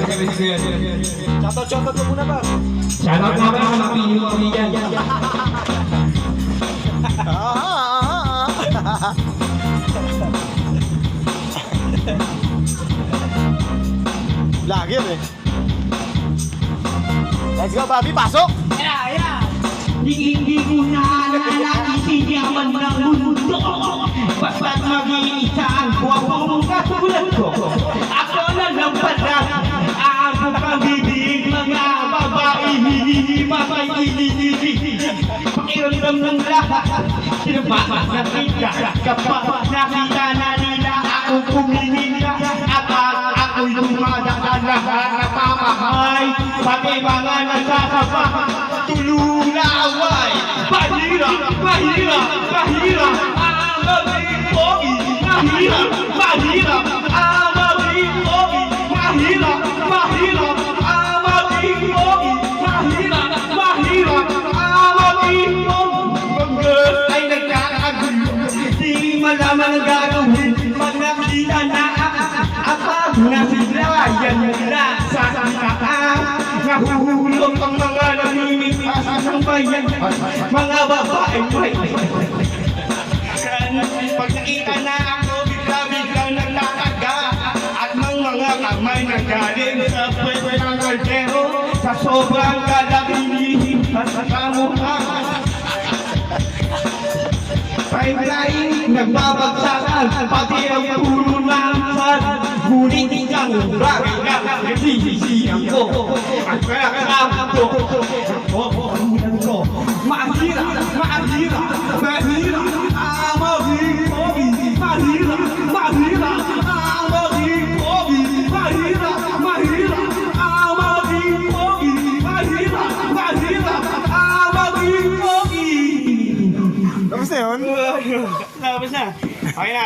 Shoutout ko muna ba? Shoutout nga pala mga pinili yan. Lagi eh. Let's go, Bobby, pasok! Hindi ko na naisigaman ng mundo. Basta't mag-iisa ang buwang katulad ko. Ako na lang pala ang pag-ibig mga babae. Pakiramdam ng lahat. Sinabasa na kita kapag nakita na nila akong kumilinda. At ako'y lumadaka lahat na pamahay. Pati mga nagsasaba tulong na away. Mahirap ang maging pogi. Mahirap ang maging pogi. Mahirap ang maging pogi. Mahirap ang maging pogi. Pag ay nagkakagulo, di malaman ang gagawin. Pag nakita na apag na silayan nila sa sangkaan. Nahuhulog ang mga namimitas ng bayan. Mga babaeng may pag nakita na ako, bigla-biglang nagtataga. At mga kamay na galing sa pwede ng kaldero. Sa sobrang kalakinihin at sa kamukha. Pipeline, nagbabagsakan, pati ang puno ng sad. Ngunit isang bagay na nagsisisiyan ko. At kaya kasama ko, mahirap ang maging pogi. Mahirap ang maging pogi. Mahirap ang maging pogi. Mahirap ang maging pogi. Tapos na yun? Tapos na. Okay na.